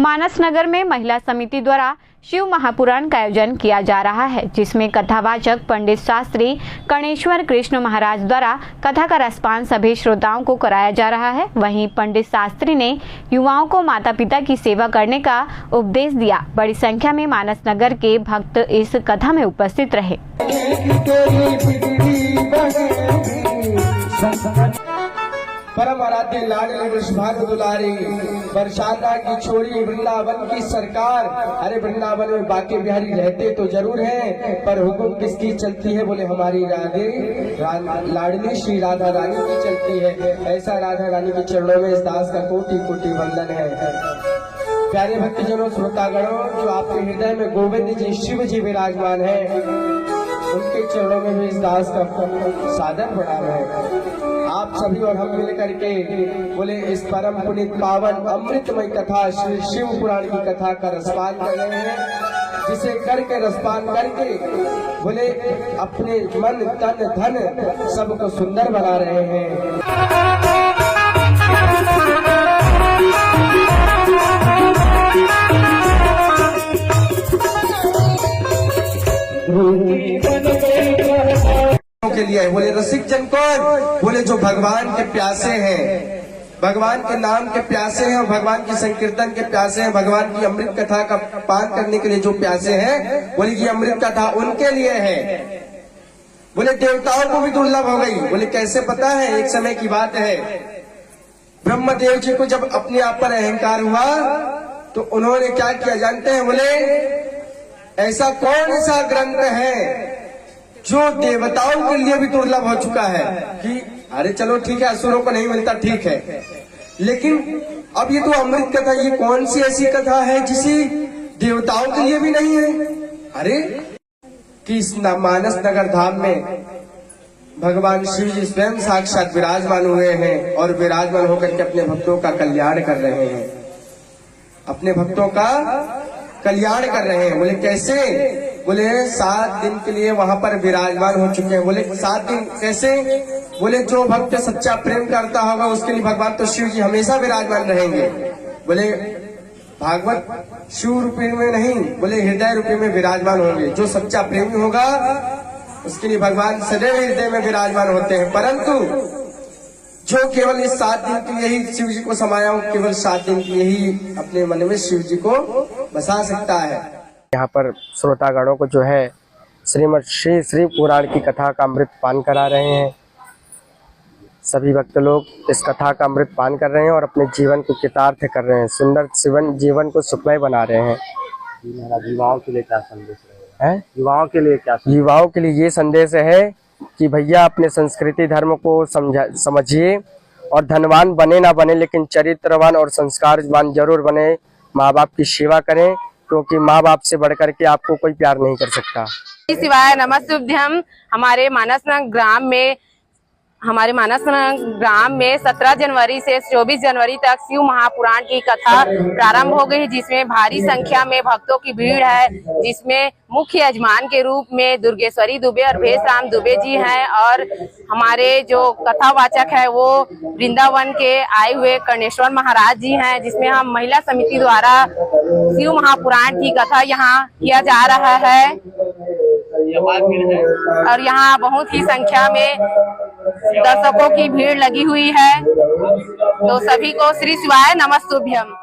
मानस नगर में महिला समिति द्वारा शिव महापुराण का आयोजन किया जा रहा है, जिसमें कथावाचक पंडित शास्त्री कर्णेश्वर कृष्ण महाराज द्वारा कथा का रसपान सभी श्रोताओं को कराया जा रहा है। वहीं पंडित शास्त्री ने युवाओं को माता पिता की सेवा करने का उपदेश दिया। बड़ी संख्या में मानस नगर के भक्त इस कथा में उपस्थित रहे। परम आराध्य लाडली वृषभानु दुलारी बरसाना की छोड़ी वृंदावन की सरकार। अरे वृंदावन में बाके बिहारी रहते तो जरूर हैं, पर हुक्म किसकी चलती है? बोले हमारी लाडली श्री राधा रानी की चलती है। ऐसा राधा रानी के चरणों में इस दास का कोटि कोटि वंदन है। प्यारे भक्तजनों, श्रोतागणों, जो आपके हृदय में गोविंद जी शिव जी विराजमान है, उनके चरणों में भी इस दास का सादर प्रणाम है। आप सभी और हम मिल करके बोले इस परम पुनीत पावन अमृतमय कथा श्री शिव पुराण की कथा का रसपान कर रहे हैं, जिसे करके रसपान करके बोले अपने मन तन धन सबको सुंदर बना रहे हैं। के लिए बोले रसिक जन कौन? बोले जो भगवान के प्यासे हैं, भगवान के नाम के प्यासे हैं, और भगवान की संकीर्तन के प्यासे हैं, भगवान की अमृत कथा का पान करने के लिए जो प्यासे हैं, बोले ये अमृत कथा उनके लिए है। बोले देवताओं को भी दुर्लभ हो गई। बोले कैसे? पता है, एक समय की बात है, ब्रह्मदेव जी को जब अपने आप पर अहंकार हुआ तो उन्होंने क्या किया जानते हैं? बोले ऐसा कौन सा ग्रंथ है जो देवताओं के लिए भी दुर्लभ हो चुका है कि अरे चलो ठीक है, असुरों को नहीं मिलता, ठीक है, लेकिन अब ये तो अमृत कथा, ये कौन सी ऐसी कथा है जिसे देवताओं के लिए भी नहीं है? अरे कि इस मानस नगर धाम में भगवान शिव जी स्वयं साक्षात विराजमान हुए हैं और विराजमान होकर के अपने भक्तों का कल्याण कर रहे हैं, अपने भक्तों का कल्याण कर रहे हैं। बोले कैसे? बोले 7 दिन के लिए वहां पर विराजमान हो चुके हैं। बोले 7 दिन कैसे? बोले जो भक्त सच्चा प्रेम करता होगा उसके लिए भगवान तो शिव जी हमेशा विराजमान रहेंगे। बोले भागवत शिव रूपी में नहीं, बोले हृदय रूपी में विराजमान होंगे। जो सच्चा प्रेमी होगा उसके लिए भगवान सदैव हृदय में विराजमान होते हैं, परंतु जो केवल इस 7 दिन के लिए ही शिव जी को समाया हो, केवल 7 दिन के लिए ही अपने मन में शिव जी को बसा सकता है। यहाँ पर श्रोतागणों को जो है श्रीमद श्री शिव पुराण की कथा का अमृत पान करा रहे हैं। सभी भक्त लोग इस कथा का अमृत पान कर रहे हैं और अपने जीवन को कृतार्थ कर रहे हैं, सुंदर जीवन को सुखमय बना रहे हैं। युवाओं के लिए क्या संदेश है? युवाओं के लिए क्या? युवाओं के लिए ये संदेश है कि भैया अपने संस्कृति धर्म को समझिए और धनवान बने ना बने, लेकिन चरित्रवान और संस्कारवान जरूर बने। माँ बाप की सेवा करें, क्योंकि माँ बाप से बढ़कर के आपको कोई प्यार नहीं कर सकता। शिवाय नमस्तुभ्यम। हमारे मानस ग्राम में 17 जनवरी से 24 जनवरी तक शिव महापुराण की कथा प्रारंभ हो गई, जिसमें भारी संख्या में भक्तों की भीड़ है, जिसमें मुख्य यजमान के रूप में दुर्गेश्वरी दुबे और भेषराम दुबे जी हैं, और हमारे जो कथावाचक है वो वृंदावन के आए हुए कर्णेश्वर महाराज जी हैं, जिसमें हम महिला समिति द्वारा शिव महापुराण की कथा यहाँ किया जा रहा है। और यहाँ बहुत ही संख्या में दर्शकों की भीड़ लगी हुई है। तो सभी को श्री शिवाय नमस्तुभ्यम।